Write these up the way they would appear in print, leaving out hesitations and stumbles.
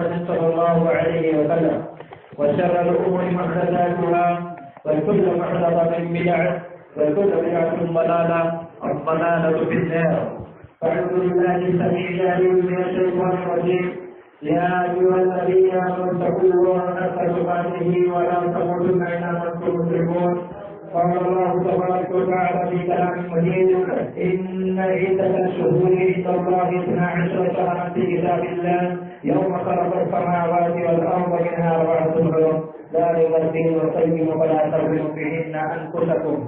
محمد صلى الله عليه وسلم وشر الأمور محدثاتها وكل محدثة بدعة وكل بدعة ضلالة والضلالة في النار. أعوذ بالله السميع العليم من الشيطان الرجيم. يا أيها الذين آمنوا اتقوا الله حق تقاته ولا تموتن إلا وأنتم مسلمون. قال الله تبارك وتعالى في كلام مجيد: إن عدة الشهور عند الله 12 شهرا في كتاب الله يوم خلق السماوات والأرض منها 4 حرم ذلك الدين القيم فلا تظلموا فيهن أنفسكم.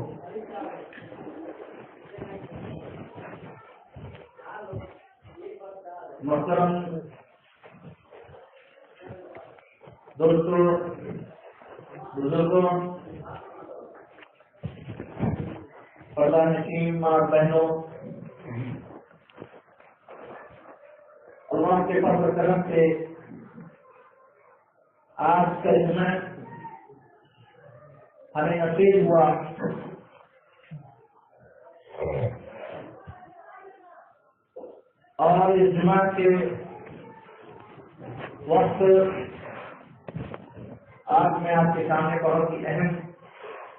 محترم دوستوں، بزرگوں، پردہ نشین ماں بہنوں، اللہ کے فضل و کرم سے آج کا اجتماع ہمیں نصیب ہوا اور اس جماعت کے وقت آج میں آپ کے سامنے بہت ہی اہم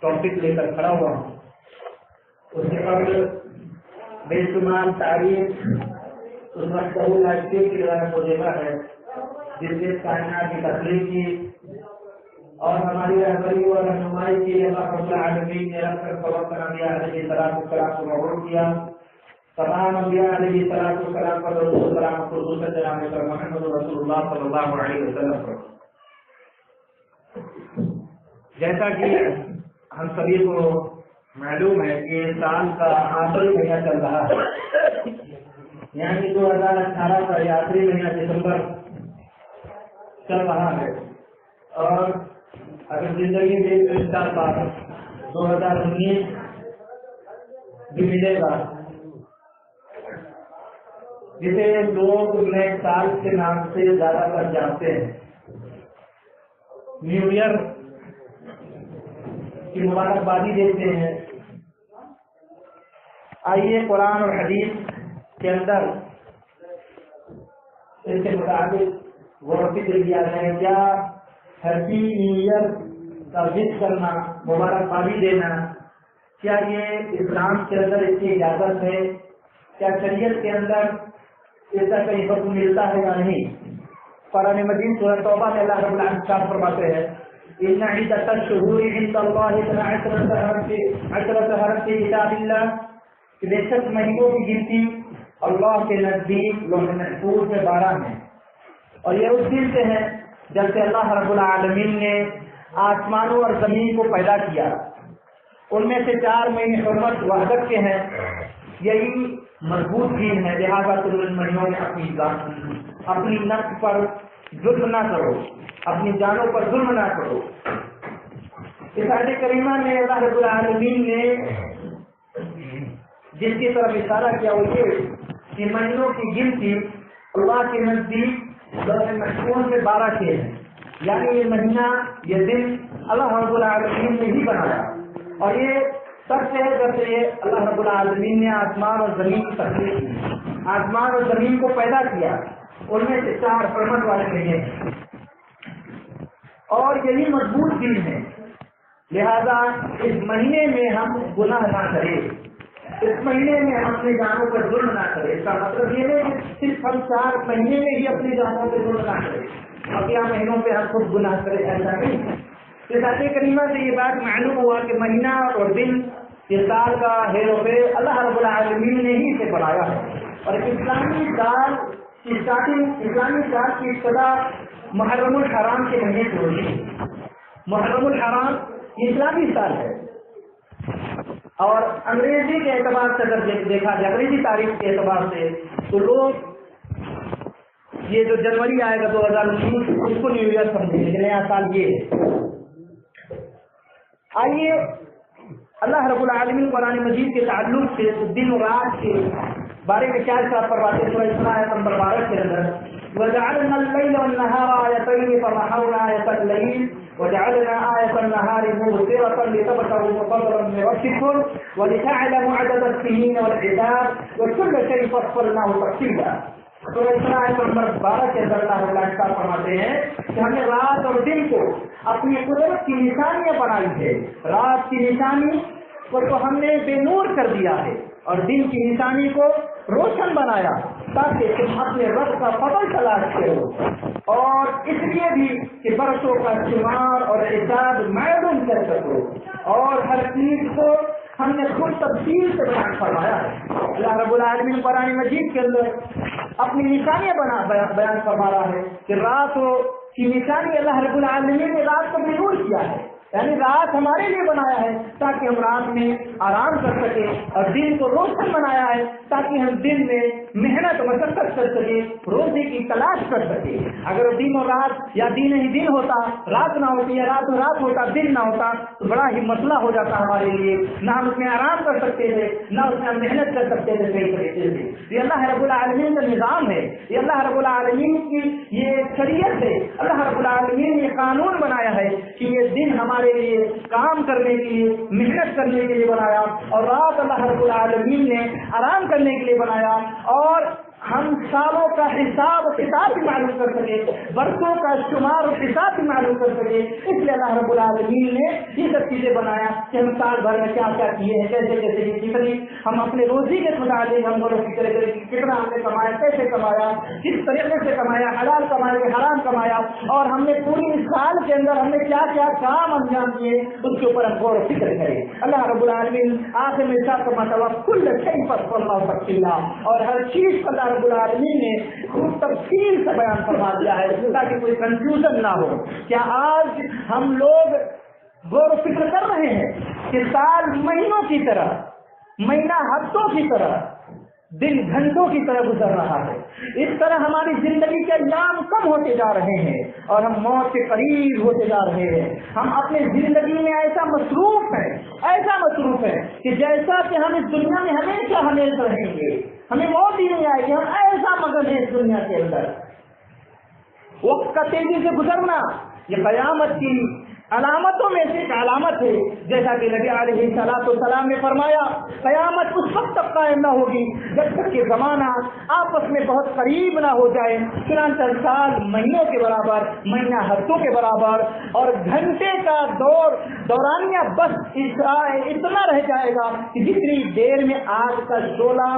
ٹاپک لے کر کھڑا ہوا ہوں. اس کے قبل بے شمار تاریخ اس وقت کی موجودہ ہے جس نے کائنات کی تخلیق کی اور ہماری رہبری اور رہنمائی کی اللہ رب العالمین نے رکھ کر فوق انبیاء علیہ السلام کو مبعوث کیا. تمام انبیاء علیہ السلام پر سلام خصوصاً جناب محمد رسول اللہ صلی اللہ علیہ وسلم پر. جیسا کہ ہم سبھی کو معلوم ہے کہ سال کا آخری مہینہ چل رہا ہے، یعنی 2018 کا یہ آخری مہینہ دسمبر چل رہا ہے، اور اگر زندگی میں اس سال بعد 2019 بھی ملے گا، جسے لوگ نئے سال کے نام سے زیادہ تر جانتے ہیں. نیو ایئر کی مبارکبادی دیتے ہیں. آئیے قرآن اور حدیث کے اندر اس کے مطابق غور و فکر کیا جائے. کیا ہیپی نیو ایئر کا وش کرنا، مبارکبادی دینا، کیا یہ اسلام کے اندر اس کی اجازت ہے؟ کیا شریعت کے اندر اس کا کہیں حکم ملتا ہے یا نہیں؟ قرآن مجید سورۃ توبہ میں اللہ رب العالمین فرماتے ہیں: إن عدة الشهور عند الله 12 شهرا في كتاب الله. بے شک مہینوں کی گنتی اللہ کے نزدیک لوح محفوظ میں 12 ہیں، اور یہ اس دن سے ہے جب سے اللہ رب العالمین نے آسمانوں اور زمین کو پیدا کیا. ان میں سے 4 مہینے حرمت وحدت کے ہیں. یہی مضبوط دین ہے. لہٰذا تم ان مہینوں میں اپنی نفس پر ظلم نہ کرو، اپنی جانوں پر ظلم نہ کرو. اس آیت کریمہ میں اللہ رب العالمین نے جن کی طرف اشارہ کیا وہ یہ کہ مہینوں کی گنتی اللہ کے نزدیک لوح محفوظ میں 12 کے ہیں. یعنی یہ مہینہ، یہ دن اللہ رب العالمین نے ہی بنایا، اور یہ سب سے ہے جب سے اللہ رب العالمین نے آسمان اور زمین کی تخلیق کی، آسمان اور زمین کو پیدا کیا. ان میں سے 4 حرمت والے مہینے ہیں، اور یہی مضبوط دین ہے. لہذا اس مہینے میں ہم گناہ نہ کریں، اس مہینے میں ہم اپنی جانوں پر ظلم نہ کریں. اس کا مطلب یہ ہے کہ صرف ہم 4 مہینے میں ہی اپنی جانوں پر ظلم نہ کریں، باقی مہینوں پہ ہم خود گناہ کریں، ایسا نہیں. اس آیت کریمہ سے یہ بات معلوم ہوا کہ مہینہ اور دن یہ سال کا ہیر و پھیر اللہ رب العالمین نے ہی اسے بنایا ہے. اور اسلامی سال کی ابتدا محرم الحرام کے مہینے سے ہوئی. محرم الحرام اسلامی سال ہے، اور انگریزی کے اعتبار سے اگر دیکھا جائے، انگریزی تاریخ کے اعتبار سے، تو لوگ یہ جو جنوری آئے گا 2019 اس کو نیو ایئر سمجھیں گے، نیا سال یہ ہے. آئیے اللہ رب العالمین قرآن مجید کے تعلق سے دن و رات کے بارے میں کیا ارشاد فرماتے ہیں؟ سورہ اسراء آیت نمبر 12 کے اندر: وَجَعَلْنَا اللَّيْلَ وَالنَّهَارَ آيَتَيْنِ فَمَحَوْنَا آيَةَ اللَّيْلِ وَجَعَلْنَا آيَةَ النَّهَارِ مُبْصِرَةً لِتَبْتَغُوا فَضْلًا مِنْ رَبِّكُمْ وَلِتَعْلَمُوا عَدَدَ السِّنِينَ وَالْحِسَابَ وَكُلَّ شَيْءٍ فَصَّلْنَاهُ تَفْصِيلًا. تو نمبر 12 کے اندر اللہ تعالیٰ فرماتے ہیں کہ ہم نے رات اور دن کو اپنی قدرت کی نشانیاں بنائی ہے. رات کی نشانی کو تو ہم نے بے نور کر دیا ہے اور دن کی نشانی کو روشن بنایا تاکہ تم اپنے رب کا فضل تلاش کرو اور اس لیے بھی کہ برسوں کا شمار اور حساب معلوم کر سکو. اور ہر چیز کو ہم نے خود تفصیل سے بیان فرمایا ہے. اللہ رب العالمین قرآن مجید کے اندر اپنی نشانیاں بیان فرما رہا ہے کہ رات کی نشانی اللہ رب العالمین نے رات کو بے نور کیا ہے. یعنی رات ہمارے لیے بنایا ہے تاکہ ہم رات میں آرام کر سکیں اور دن کو روشن بنایا ہے تاکہ ہم دن میں محنت مشقت کر سکیں, روزی کی تلاش کر سکیں. اگر دن اور رات یا دن ہی دن ہوتا, رات نہ ہوتی یا رات و رات ہوتا, دن نہ ہوتا تو بڑا ہی مسئلہ ہو جاتا ہمارے لیے. نہ ہم اس میں آرام کر سکتے تھے, نہ اس میں ہم محنت کر سکتے تھے صحیح طریقے سے. یہ اللہ رب العالمین کا نظام ہے, یہ اللہ رب العالمین کی یہ شریعت ہے. اللہ رب العالمین نے قانون بنایا ہے کہ یہ دن ہمارے لیے کام کرنے کے لیے, محنت کرنے کے لیے بنایا اور رات اللہ رب العالمین نے آرام کرنے کے لیے بنایا. اور ہم سالوں کا حساب کتاب بھی معلوم کر سکے, برسوں کا شمار حساب بھی معلوم کر سکے. اس لیے اللہ رب العالمین نے یہ سب چیزیں بنایا کہ ہم سال بھر میں کیا کیا کیے ہیں, کیسے کیسے کتنی ہم اپنے روزی کے متعلق ہم بولو فکر کریں کتنا ہم نے کمایا, کیسے کمایا, کس طریقے سے کمایا, حلال کمایا کہ حرام کمایا, اور ہم نے پوری اس سال کے اندر ہم نے کیا کیا کام انجام دیے اس کے اوپر ہم غور و فکر کریں. اللہ رب العالمین آخر میں ساتھ کل شیء پر اللہ تفصیلا, اور ہر چیز پر اللہ رب العالمین نے خوب تفصیل سے بیان فرما دیا ہے تاکہ کوئی کنفیوژن نہ ہو. کیا آج ہم لوگ غور و فکر کر رہے ہیں کہ سال مہینوں کی طرح, مہینہ ہفتوں کی طرح, دن گھنٹوں کی طرح گزر رہا ہے؟ اس طرح ہماری زندگی کے ایام کم ہوتے جا رہے ہیں اور ہم موت کے قریب ہوتے جا رہے ہیں. ہم اپنی زندگی میں ایسا مصروف ہے کہ جیسا کہ ہم اس دنیا میں ہمیشہ رہیں گے, ہمیں موت ہی نہیں آئے گی. ہم ایسا مگن ہے اس دنیا کے اندر. وقت کا تیزی سے گزرنا یہ قیامت کی علامتوں میں سے ایک علامت ہے. جیسا کہ نبی علیہ السلام نے فرمایا قیامت اس وقت تک قائم نہ ہوگی جب تک کہ زمانہ آپس میں بہت قریب نہ ہو جائے. چنانچہ سال مہینوں کے برابر, مہینہ ہفتوں کے برابر, اور گھنٹے کا دورانیہ بس اتنا رہ جائے گا کہ جتنی دیر میں آگ کا شعلہ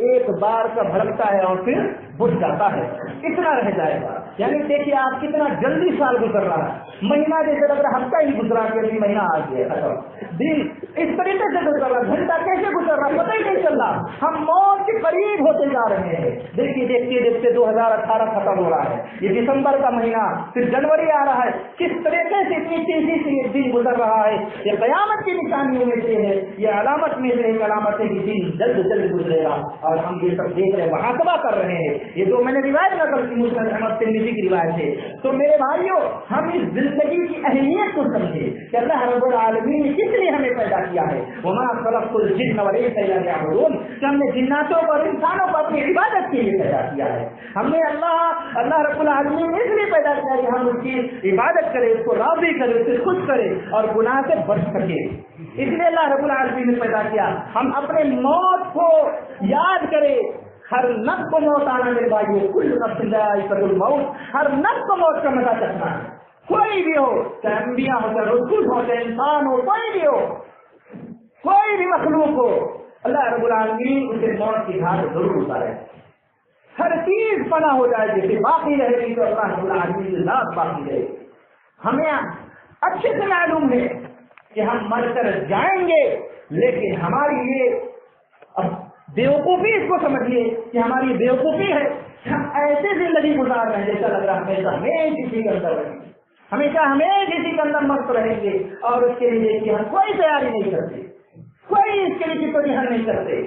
ایک بار کا بھڑکتا ہے اور پھر بجھ جاتا ہے, اتنا رہ جائے گا. یعنی دیکھیے آپ کتنا جلدی سال گزر رہا ہے. مہینہ جیسے لگ رہا ہفتہ ہی گزرا کے ابھی مہینہ آ گیا, دن اس طریقے سے گزر رہا, گھنٹہ کیسے گزر رہا پتہ ہی نہیں چل رہا. ہم موت کے قریب ہوتے جا رہے ہیں. دیکھیے دیکھتے دیکھتے 2018 ختم ہو رہا ہے, یہ دسمبر کا مہینہ, پھر جنوری آ رہا ہے. کس طریقے سے اتنی تیزی سے یہ دن گزر رہا ہے. یہ قیامت کی نشانیوں میں سے ہے, یہ علامت میں سے ایک علامت ہے کہ دن جلد جلد گزرے گا. اور ہم یہ سب دیکھ رہے ہیں, محاسبہ کر رہے ہیں. یہ جو میں نے روایت نقل کی مسند احمد ترمذی کی روایت ہے. تو میرے بھائیوں, ہم اس زندگی کی اہمیت کو سمجھے کہ اللہ رب العالمین نے کس لیے ہمیں پیدا کیا ہے. وما خلقت الجن والانس الا ليعبدون, کہ ہم نے جناتوں اور انسانوں کو اپنی عبادت کے لیے پیدا کیا ہے. ہم نے اللہ رب العالمین نے اس لیے پیدا کیا کہ ہم اس کی عبادت کریں, اس کو راضی کریں, اس سے خوش کریں اور گناہ سے بچ سکیں. اس لیے اللہ رب العالمین نے پیدا کیا. ہم اپنے موت کو یاد کریں. ہر نفس کو موت آنا میرے بھائیو, کل نفس ذائقۃ الموت, ہر نفس کو موت کا مزہ چکھنا ہے. کوئی بھی ہو, چاہے انبیاء ہو, چاہے رسول ہو, چاہے انسان ہو, کوئی بھی ہو, کوئی بھی مخلوق ہو, اللہ رب العالمین اسے موت کی گھاٹ ضرور اتارے. ہر چیز فنا ہو جائے گی, باقی رہے گی تو اللہ رب العالمین کی ذات باقی رہے گی. ہمیں اچھے سے معلوم ہے کہ ہم مر کر جائیں گے, لیکن ہماری یہ بیوقوفی, اس کو سمجھیے کہ ہماری بیوقوفی ہے. ہم ایسے زندگی گزار رہے ہیں جیسا لگ رہا ہے ہمیں کسی کے اندر رہیں گے, ہمیشہ ہمیں کسی کے اندر مست رہیں گے, اور اس کے لیے کہ ہم کوئی تیاری نہیں کرتے, کوئی اس کے لیے کوئی حل نہیں کرتے.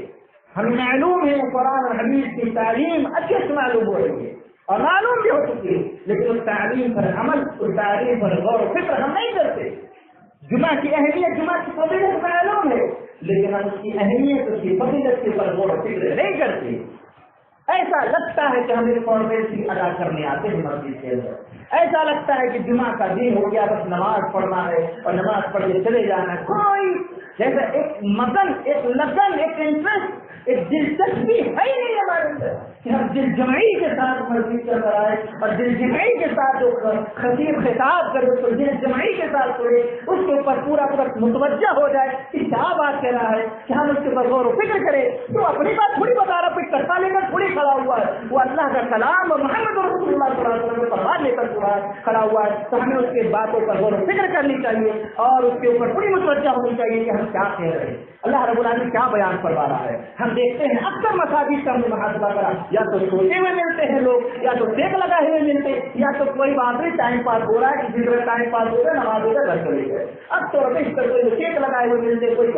ہمیں معلوم ہے قرآن اور حدیث کی تعلیم اچھے سے معلوم ہو رہی ہے اور معلوم بھی ہو چکی ہے, لیکن اس تعلیم پر عمل, اس تعلیم پر غور و فکر ہم نہیں کرتے. جمعہ کی اہمیت, جمعہ کی فضیلت معلوم ہے, لیکن ہم اس کی اہمیت, اس کی فضیلت کے پر غور و فکر نہیں کرتے. ایسا لگتا ہے کہ ہم ایک فارمیلٹی ادا کرنے آتے ہیں مسجد کے اندر. ایسا لگتا ہے کہ جمعہ کا دن ہو گیا, بس نماز پڑھنا ہے اور نماز پڑھ کے چلے جانا ہے. کوئی جیسے ایک مگن, ایک لگن, ایک انٹرسٹ, ایک دلچسپی ہے ہی نہیں ہمارے اندر کہ ہم دل جمعی کے ساتھ مسجد کے اندر آئے اور دل جمعی کے ساتھ جو خطیب خطاب کرے تو دل جمعی کے ساتھ پڑھے, اس کے اوپر پورا متوجہ ہو جائے کہ کیا بات کہہ رہا ہے, کہ ہم اس کے اوپر غور و فکر کرے. تو اپنی بات تھوڑی بتا رہا, کوئی کرتا لے کر تھوڑی کھڑا ہوا ہے, وہ اللہ کا کلام اور محمد رسول اللہ صلی اللہ علیہ وسلم کا فرمان لے کر کھڑا ہوا ہے. تو ہمیں اس کے باتوں پر غور و فکر کرنی چاہیے اور اس کے اوپر پوری متوجہ ہونی چاہیے کہ ہم کیا کہہ رہے ہیں, اللہ رب العالمین کیا بیان کروا رہا ہے. ہم دیکھتے ہیں اکثر مساجد کا ہم نے محاسبہ کرا, یا تو سوچے ہوئے ملتے ہیں لوگ, یا تو ٹیک لگائے ہوئے ملتے, یا تو کوئی بات نہیں ٹائم پاس ہو رہا ہے, کسی طرح ٹائم پاس ہو رہا ہے, نماز ہو رہا ہے, گھر چلے گئے. اب تو کوئی ٹیک لگائے ہوئے ملتے, کوئی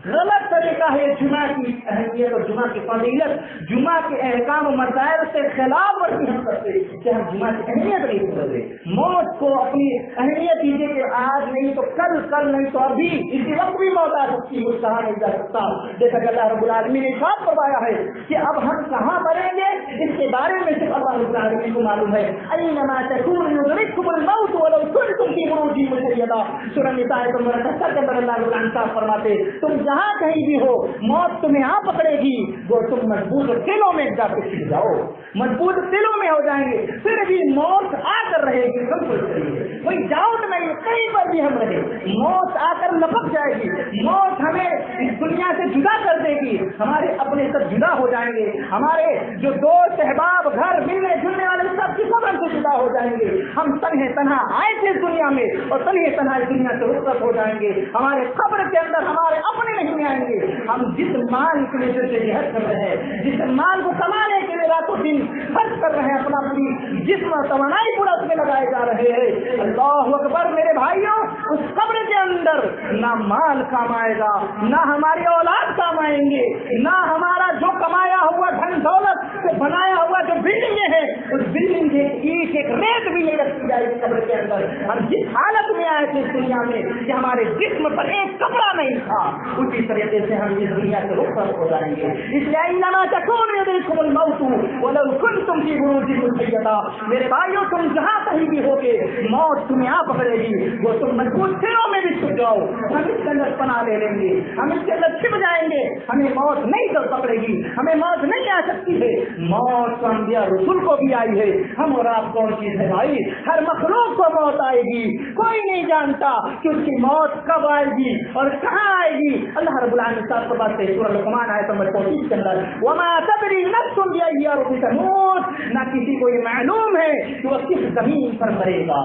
غلط طریقہ ہے. جمعہ کی اہمیت اور جمعہ کی فضیلت, جمعہ کے احکام و مسائل سے خلاف ورزی ہم کرتے کہ ہم جمعہ کی اہمیت نہیں سمجھتے. موت کو اپنی اہمیت دیجیے کہ آج نہیں تو کل, کل نہیں تو ابھی, اسی وقت بھی موت آ سکتی ہے, کہا نہیں جا سکتا. جیسا کہ اللہ رب العالمین نے ارشاد فرمایا ہے کہ اب ہم کہاں مریں گے اس کے بارے میں صرف اللہ رب العالمین کو معلوم ہے. اینما تکونوا یدرککم الموت ولو کنتم فی بروج مشیدہ. سورہ نساء نمبر 78 کے اندر اللہ رب العالمین فرماتے تم جہاں کہیں بھی ہو موت تمہیں آ پکڑے گی, وہ تم مضبوط دلوں میں جا کے چھپ جاؤ, مضبوط دلوں میں ہو جائیں گے. پھر بھی موت آ کر رہے گی, بالکل صحیح, کوئی ڈاؤٹ نہیں, کہیں پر بھی ہم رہے موت آ کر لپک جائے گی. موت ہمیں اس دنیا سے جدا کر دے گی, ہمارے اپنے سب جدا ہو جائیں گے, ہمارے جو دوست احباب گھر ملنے جلنے والے سب کی خبر سے جدا ہو جائیں گے. ہم تنہے تنہا آئے تھے اس دنیا میں اور تنہے تنہا اس دنیا سے رخصت ہو جائیں گے. ہمارے قبر کے اندر ہمارے اپنے نہیں آئیں گے. ہم جس مال کے لیے جہد کر رہے ہیں, جس مال کو کمانے کے لیے راتوں دن خرچ کر رہے ہیں, اپنا پوری جسم توانائی پورا اس میں لگائے جا رہے ہیں. اللہ اکبر میرے بھائیوں, اس قبر کے اندر نہ مال کام آئے گا, نہ ہماری اولاد کام آئیں گے, نہ ہمارا جو کمایا ہوا دھن دولت سے بنایا ہوا جو بلڈنگیں ہیں اس بلڈنگ کے ایک ایک ریت بھی نہیں رکھی جائے گی قبر کے اندر. ہم جس حالت میں آئے تھے اس دنیا میں کہ ہمارے جسم پر ایک کپڑا نہیں تھا, اسی طریقے سے ہم اس دنیا سے رخصت ہو جائیں گے. اس لیے انما تکون یدرککم الموت ولو کنتم فی بروج مشیدہ. میرے بھائیوں, تم جہاں کہیں بھی ہوگے موت تمہیں آ پکڑے گی, وہ تم مضبوط سروں میں بھی چھپ جاؤ. ہم اس کے اندر پناہ لے لیں گے, ہم اس کے اندر چھپ جائیں گے, ہمیں موت نہیں کر پکڑے گی, ہمیں موت نہیں آ سکتی ہے. موت تو انبیاء رسول کو بھی آئی ہے, ہم اور آپ کون چیز ہے بھائی, ہر مخلوق کو موت آئے گی. کوئی نہیں جانتا کہ اس کی موت کب آئے گی اور کہاں آئے گی. اللہ رب العالمین صاحب کو بات ہے سورہ لقمان آیت نمبر 34 کے اندر, وما تدری نفس بأي أرض تموت. نہ کسی کو یہ معلوم ہے کہ وہ کس زمین پر مرے گا,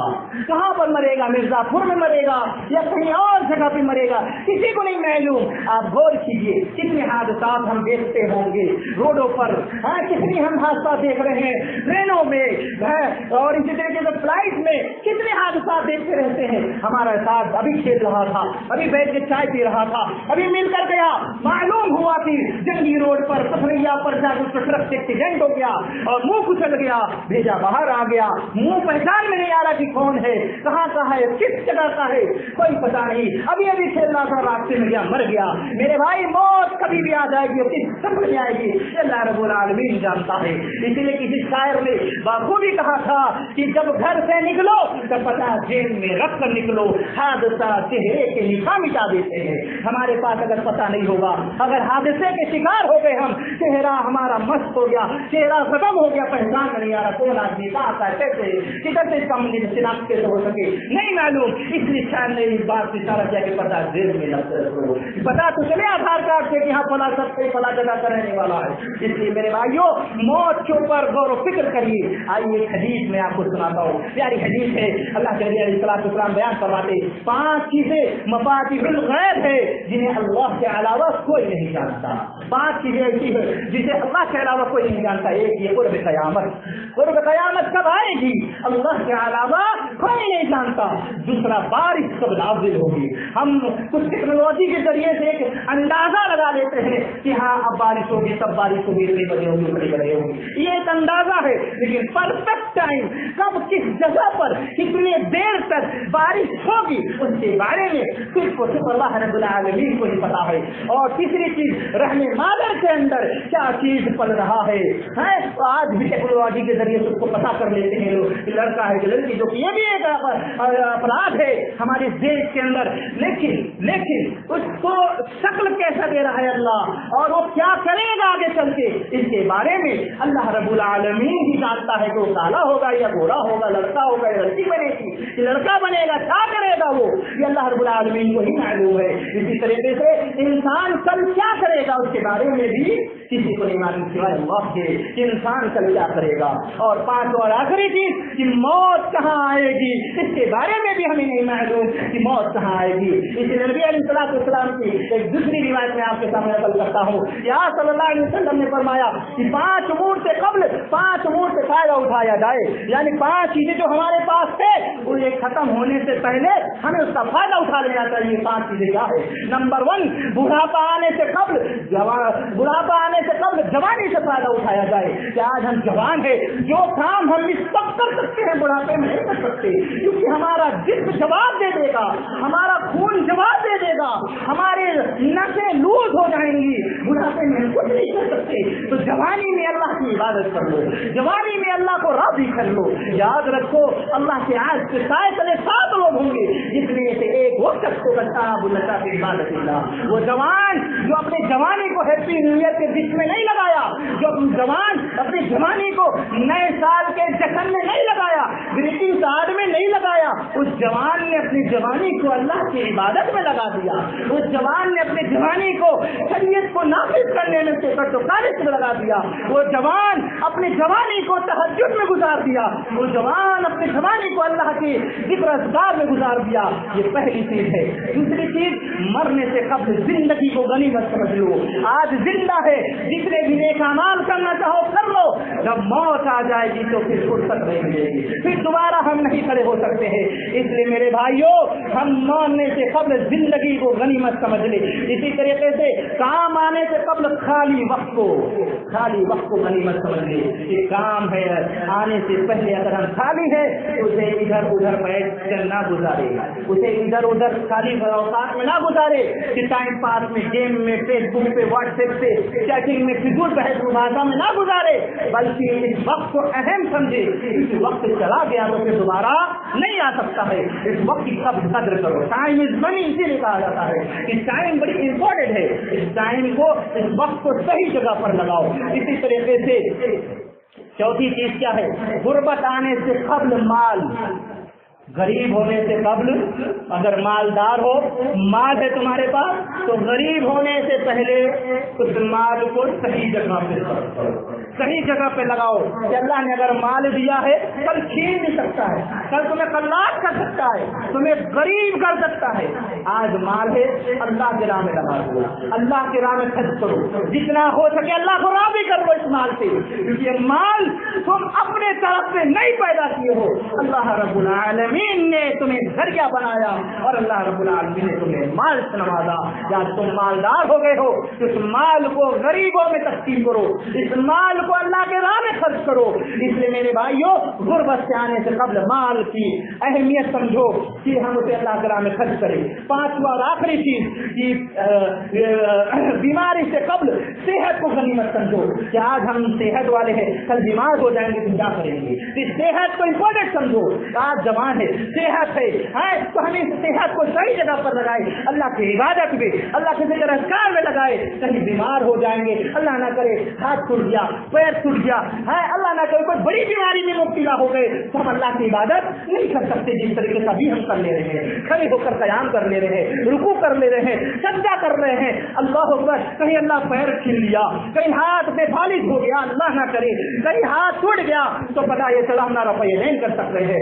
کہاں پر مرے گا, مرزا پور میں مرے گا یا کہیں اور جگہ پہ مرے گا, کسی کو نہیں معلوم. آپ غور کیجیے کتنے حادثات ہم دیکھتے ہوں گے روڈوں پر, کتنی ہم حادثات دیکھ رہے ہیں ٹرینوں میں اور اسی طریقے سے فلائٹ میں, کتنے حادثات دیکھتے رہتے ہیں. ہمارا ساتھ ابھی کھیل رہا تھا, ابھی بیٹھ کے چائے پی رہا تھا, ابھی مل کر گیا, معلوم ہوا کہ جنگی روڈ پر پتھریا پر جا کر ٹرک سے ایکسیڈنٹ ہو گیا اور منہ کچل گیا, بھیجا باہر آ گیا, منہ پہچان میں نہیں آ رہا کہ کون ہے, کہاں کا ہے, کس جگہ کا ہے, کوئی پتا نہیں. ابھی ابھی کھیل رہا تھا, راستے میں گیا, مر گیا. میرے بھائی موت کبھی بھی آ جائے گی اور کس سمجھ میں آئے گی اللہ رب العالمین جانتا ہے. اسی لیے کسی شاعر نے بخوبی کہا تھا کہ جب گھر سے نکلو تو پتا جیل میں رکھ کر نکلو, حادثہ چہرے کے نشان مٹا دیتے ہیں. ہمارے پاس اگر پتا نہیں ہوگا, اگر حادثے کے شکار ہو گئے ہم, چہرہ ہمارا مست ہو گیا, چہرہ ختم ہو گیا, پہچان نہیں آ رہا کون آدمی کہاں کا کیسے کدھر سے اس کا مجھے شناخت کیسے ہو سکے, نہیں معلوم. اس لیے شاعر نے اس بات سے اشارہ کیا کہ پتا جیل میں رکھو, پتا تو چلے آدھار کارڈ سے کہ یہاں فلاں سب سے فلاں جگہ کا رہنے والا ہے. اس لیے میرے بھائیوں موت کے اوپر غور و فکر کریے. آئیے ایک حدیث میں آپ کو سناتا ہوں, پیاری حدیث ہے. اللہ کے نبی علیہ الصلوۃ والسلام بیان فرماتے 5 چیزیں مفاتیح الغیب ہے جنہیں اللہ کے علاوہ کوئی نہیں جانتا. 5 چیزیں ایسی ہے جسے اللہ کے علاوہ کوئی نہیں جانتا. ایک یہ قرب قیامت. قرب قیامت کب آئے گی اللہ کے علاوہ کوئی نہیں جانتا دوسرا بارش کب نازل ہوگی. ہم کچھ ٹیکنالوجی کے ذریعے سے ایک اندازہ لگا لیتے ہیں کہ ہاں اب بارش ہوگی تب بارش ہوگی اتنی بجے ہوگی اتنی بجے ہوگی, یہ ایک اندازہ ہے, لیکن پرفیکٹ ٹائم کب کس جگہ پر کتنی دیر تک بارش ہوگی اس کے بارے میں صرف اور صرف اللہ رب العالمین کو ہی پتا ہے. اور تیسری چیز رحم مادر کے اندر کیا چیز پل رہا ہے. آج بھی ٹیکنالوجی کے ذریعے اس کو پتا کر لیتے ہیں لوگ کہ لڑکا ہے کہ لڑکی, جو کہ یہ بھی ایک اپرادھ ہے ہمارے دیش کے اندر, لیکن اس کو شکل کیسا دے رہا ہے اللہ اور وہ کیا کرے گا آگے چل کے, اس کے بارے میں اللہ رب العالمین ہی جانتا ہے کہ وہ کالا ہوگا یا گورا ہوگا, لڑکا ہوگا یا لڑکی بنے گی, لڑکا بنے گا کیا کرے گا وہ, یہ اللہ رب العالمین کو ہی معلوم ہے. اسی طریقے سے انسان کل کیا کرے گا اس کے بارے میں بھی کسی کو نہیں معلوم سوائے اللہ کے, انسان کل کیا کرے گا. اور پانچ اور آخری چیز کہ موت کہاں آئے گی اس کے بارے میں بھی ہمیں نہیں معلوم کہ موت کہاں آئے گی. اس لیے نبی علیہ السلام کی ایک دوسری روایت میں آپ کے سامنے نقل کرتا ہوں. یا صلی اللہ علیہ وسلم نے فرمایا کہ 5 امور سے قبل 5 امور سے فائدہ اٹھایا جائے, یعنی 5 چیزیں جو ہمارے پاس ہے وہ یہ ختم ہونے سے پہلے ہمیں اس کا فائدہ اٹھا لینا چاہیے. 5 چیزیں کیا ہے؟ نمبر 1, بڑھاپا آنے سے قبل جوانی سے فائدہ اٹھایا جائے. کہ آج ہم جوان ہیں, جو کام ہم اس وقت کر سکتے ہیں بڑھاپے میں نہیں کر سکتے, کیونکہ ہمارا جسم جواب دے دے گا, ہمارا خون جواب دے دے گا, ہمارے نسیں لوز ہو جائیں گی, بڑھاپے میں ہم کچھ نہیں کر سکتے. تو جوانی میں اللہ کی عبادت کر لو, جوانی میں اللہ کو راضی کر لو. یاد رکھو اللہ کے آج کے سائے تلے 7 لوگ ہوں گے جس میں سے ایک وہ شخص کو عبادت اللہ, وہ جوان جو اپنے جوانی کو ہیپی نیو ایئر کے بیچ میں نہیں لگایا, جو جوان اپنی جوانی کو نئے سال کے جشن میں نہیں لگایا, گریٹنگ کارڈ میں نہیں لگایا, اس جوان نے اپنی جوانی کو اللہ کی عبادت میں لگا دیا. اس جوان نے اپنی جوانی کو شریعت کو نافذ کرنے میں سے میں لگا دیا. وہ جوان اپنی جوانی کو تہجد میں گزار دیا. وہ جوان اپنی جوانی کو اللہ کی ذکر اذکار میں گزار دیا. یہ پہلی چیز ہے. دوسری چیز, مرنے سے قبل زندگی کو غنیمت سمجھ لو. آج زندہ ہے, جتنے بھی نیک اعمال کرنا چاہو کر لو, جب موت آ جائے گی تو پھر فرصت نہیں ملے گی, پھر دوبارہ ہم نہیں کھڑے ہو سکتے ہیں. اس لیے میرے بھائیوں, ہم مرنے سے قبل زندگی کو غنیمت سمجھ لیں. اسی طریقے سے کام آنے سے قبل خالی وقت کو غنیمت سمجھ لیں. یہ کام ہے, آنے سے پہلے اگر ہم خالی ہے اسے ادھر ادھر بیٹھ کر نہ گزارے, اسے ادھر ادھر خالی اوقات میں نہ گزارے کہ ٹائم پاس میں, گیم میں, فیس بک پہ, واٹس ایپ پہ چیٹنگ میں, فضول بحث مباحثہ میں نہ گزارے, بلکہ اس وقت کو اہم سمجھے. اس وقت چلا گیا تو پھر دوبارہ نہیں آ سکتا ہے. اس وقت کی قدر کرو. ٹائم از منی اسی لیے کہا جاتا ہے کہ ٹائم بڑی امپورٹنٹ ہے. اس ٹائم کو, اس وقت کو صحیح جگہ پر لگاؤ. اسی طریقے سے چوتھی چیز کیا ہے؟ غربت آنے سے قبل مال. غریب ہونے سے قبل, اگر مالدار ہو, مال ہے تمہارے پاس, تو غریب ہونے سے پہلے اس مال کو صحیح جگہ پہ لگاؤ. کہ اللہ نے اگر مال دیا ہے, کل چھین بھی سکتا ہے, کل تمہیں قلاق کر سکتا ہے, تمہیں غریب کر سکتا ہے. آج مال ہے, اللہ کے راہ میں لگا دو, اللہ کے راہ میں خرچ کرو, جتنا ہو سکے اللہ کو راضی کر لو اس مال سے, کیونکہ مال تم اپنے طرف سے نہیں پیدا کیے ہو, اللہ رب العالمین نے تمہیں ذریعہ بنایا اور اللہ رب العالمین نے تمہیں مال سے نوازا. یا تم مالدار ہو گئے ہو تو اس مال کو غریبوں میں تقسیم کرو, اس مال کو اللہ کے راہ میں خرچ کرو. اس لیے میرے بھائیوں, غربت سے آنے سے قبل مال کی اہمیت سمجھو کہ ہم اسے اللہ کے راہ میں خرچ کریں. 5واں اور آخری چیز کہ بیماری سے قبل صحت کو غنیمت سمجھو. کہ آج ہم صحت والے ہیں, کل بیمار ہو جائیں گے تو کیا کریں گے؟ اس صحت کو امپورٹنٹ سمجھو. آج جوان ہے, صحت ہے, تو ہمیں اس صحت کو صحیح جگہ پر لگائے, اللہ کی عبادت میں, اللہ کے ذکر اذکار میں لگائے. کہیں بیمار ہو جائیں گے, اللہ نہ کرے ہاتھ ٹوٹ گیا, پیر ٹوٹ گیا, اللہ نہ کرے کوئی بڑی بیماری میں مبتلا ہو گئے, تو ہم اللہ کی عبادت نہیں کر سکتے جس طریقے سے ابھی ہم کر لے رہے ہیں. کھڑے ہو کر قیام کر لے رہے ہیں, رکوع کر لے رہے ہیں, سجدہ کر رہے ہیں, اللہ اکبر. کہیں اللہ پیر چھین لیا, کہیں ہاتھ بے فالج ہو گیا, اللہ نہ کرے کہیں ہاتھ ٹوٹ گیا, تو پتا یہ چلا ہم نہ رفع نہیں کر سکتے ہیں,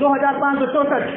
2564।